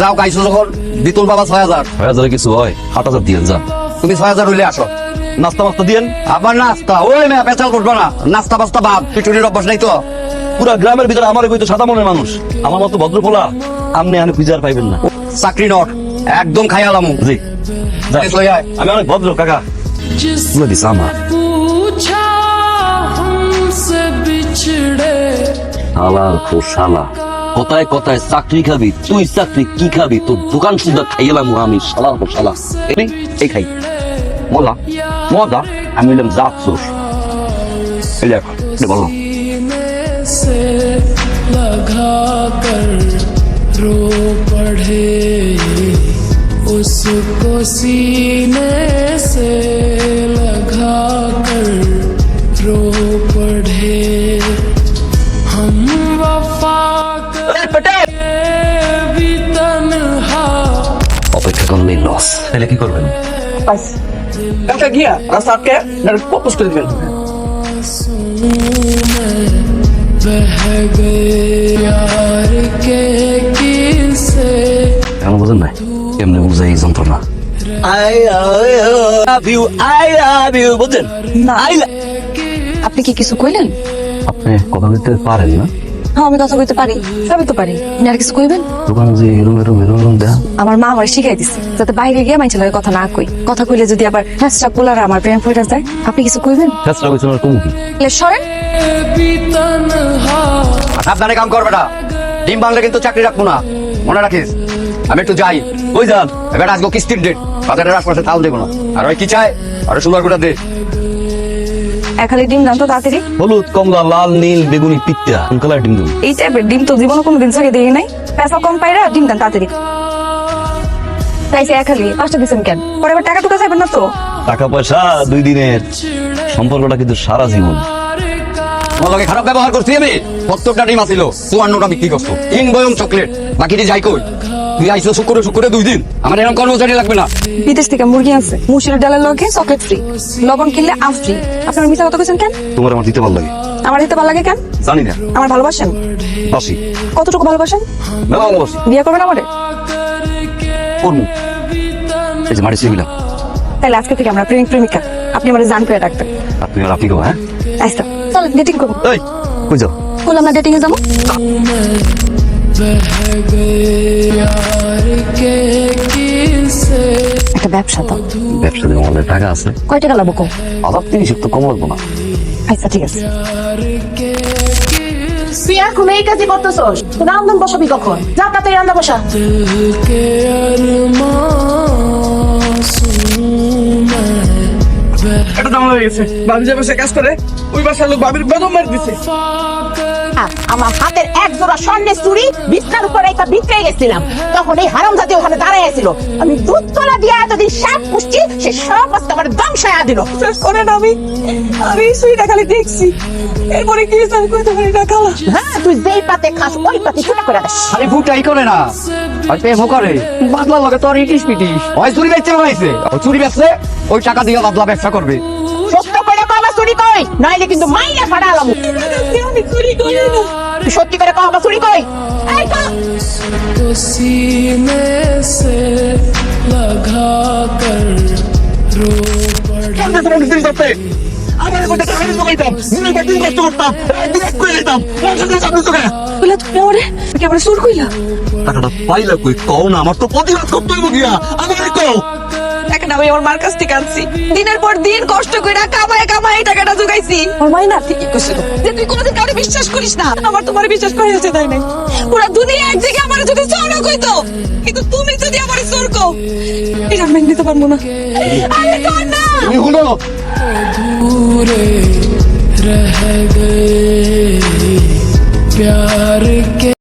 যাও গাইছো যখন বিতুল বাবা ৬০০০ কিছু হয় ৮০০০ দিয়ে যা তুমি ৬০০০ হইলে আসো নাস্তা মাস্তা দিয়েন আবার নাস্তা ওই মেয়ে পেঁচাল করবো না নাস্তা বাস্তা বাদ পিটুনির অভ্যাস নাই তো পুরা গ্রামের ভিতরে আমার কই তো সাদা মনের মানুষ আমার মতো ভদ্র পোলা আপনি এখানে খুঁজে আর পাইবেন না চাকরি নট একদম খাইয়ালাম জি আমি অনেক ভদ্র কাকা দিস আমার শালা তো শালা কোথায় কোথায় চাকরি খাবি তুই চাকরি কি খাবি তোর দোকান সুদ্ধা খাইলাম আমি শালা তো শালা এই খাই মজা মজা আমি বললাম জাত সোস এই দেখ বলো लगा कर रो पड़े उसको सीने से लगा कर रो पड़े हम वफा भी तन्हा অপেক্ষা করলেই লস তাহলে কি করবেন একটা গিয়া রাস্তা আটকে প্রপোজ করে দিবেন बह गए यार के किस्से কেন বুঝেন নাই কেমনে বুঝাই এই যন্ত্রণা I love you বুঝেন না আপনি কি কিছু কইলেন? আপনি কথা বলতে পারেন না হ্যাঁ আমি কথা বলতে পারি সবই তো পারি আর কিছু কইবেন দোকান যে এরম দেয়া আমার মা আমার শিখাই দিছে যাতে বাইরে গিয়ে মাইছে লাগে কথা না কই কথা কইলে যদি আবার হ্যাঁচটা পোলার আমার প্রেম পড়ে যায় আপনি কিছু কইবেন চেষ্টা করছি না কমু কি সরেন भी तन्हा সাবধানে কাম কর বেটা ডিম বাংলা কিন্তু চাকরি রাখবো না মনে রাখিস আমি একটু যাই ওই যান এবার আজকে কিস্তির ডেট বাজারের আশপাশে তাল দেবো না আর ওই কি চায় আর সুন্দর করে দে একালে ডিম দাম তো তাড়াতাড়ি হলুদ কমলা লাল নীল বেগুনি পিত্তা কোন কালার ডিম দেবো এই টাইপের ডিম তো জীবনে কোনোদিন ছাড়িয়ে দেখি নাই পয়সা কম পাইরা ডিম দাম তাড়াতাড়ি তাইছে একালি 5টা দিছেন কেন পরে আবার টাকা টুকা চাইবেন না তো টাকা পয়সা 2 দিনের সম্পর্কটা কিন্তু সারা জীবন তোমার লগে খারাপ ব্যবহার করছি আমি প্রত্যেকটা ডিম আসিল 54টা বিক্রি করছো ইন বয়ম চকলেট বাকিটি যাই কই তুই আইছো শুক্রে 2 দিন আমার এরকম কর্মচারী লাগবে না বিদেশ থেকে মুরগি আছে মুসুর ডালের লগে চকলেট ফ্রি লবণ কিনলে আম ফ্রি আপনার মিথ্যা কথা কইছেন কেন তোমার আমার দিতে ভালো লাগে আমার দিতে ভালো লাগে কেন জানি না আমার ভালোবাসেন বাসি কতটুকু ভালোবাসেন মেলা ভালোবাসি বিয়ে করবেন আমারে করবো এই যে মারি ছিলাম তাহলে আজকে থেকে আমরা প্রেমিক প্রেমিকা আপনি আমারে জান করে রাখবেন আর তুমি আর আপনি গো হ্যাঁ আচ্ছা চল ডেটিং করবো এই কই যাও বললাম না ডেটিং এ যাবো बह गए यार के किस्से একটা ব্যবসা তো ব্যবসা দিয়ে আমাদের টাকা আছে কয় টাকা লাগবো কম আবার 30 তো কম লাগবো না আচ্ছা ঠিক আছে তুই এখন এই কাজই করতেছস রান্না বসাবি কখন যা তাতে রান্না বসা दिल के अरमासूम मैं এটা দাম হয়ে গেছে ভাবি যে বসে কাজ করে ওই বাসার লোক ভাবির বেদম মেরে দিছে আমার হাতের এক জোড়া স্বর্ণের চুড়ি বিছনার উপরে একটা বিক্রে গেছিলাম তখন এই হারামজাদি ওখানে দাঁড়ায় আছিল আমি দুধ কলা দিয়ে এতদিন সাপ পুষ্টি সে সব আজকে আমার দংশায়া দিল শোনেন আমি সুইটা খালি দেখছি এরপরে কি হয়েছে আমি কইতে পারি না খালা হ্যাঁ তুই যেই পাতে খাস ওই পাতে ছুটা করে দিস খালি ফুটাই করে না আর প্রেমও করে বাদলা লাগে তোর ইটিস পিটিস ওই চুরি বেচতে পাইছে ওই চুরি বেচছে ওই টাকা দিয়ে বাদলা ব্যবসা করবে সত্য করে কও আমার চুরি কই নাইলে কিন্তু মাইরা ফাড়ালাম আমি চুরি করি না তুই সত্যি করে কও আমার চুরি কই এই কও को सीने से लगा कर रो पड़े আমার কত টাকা দিয়ে জমাইতাম দিনের পর দিন কষ্ট করতাম ডিরেক্ট করে দিতাম বলে তুমি আমারে কি আমরা সুর কইলা টাকাটা পাইলা কই কও না আমার তো প্রতিবাদ করতে হইব গিয়া আমারে কও টাকাটা আমি আমার মার কাছ থেকে আনছি দিনের পর দিন কষ্ট কইরা কামায় এই টাকাটা জোগাইছি ওর মাই না ঠিকই কইছিল যে তুই কোনোদিন কাউকে বিশ্বাস করিস না আমার তোমার বিশ্বাস করে হয়েছে তাই নাই পুরো দুনিয়া একদিকে আমারে যদি চোর কইতো কিন্তু তুমি যদি আমারে চোর কও এটা মেনে নিতে পারবো না আরে কর না তুমি শুনো अधूरे रह गए प्यार के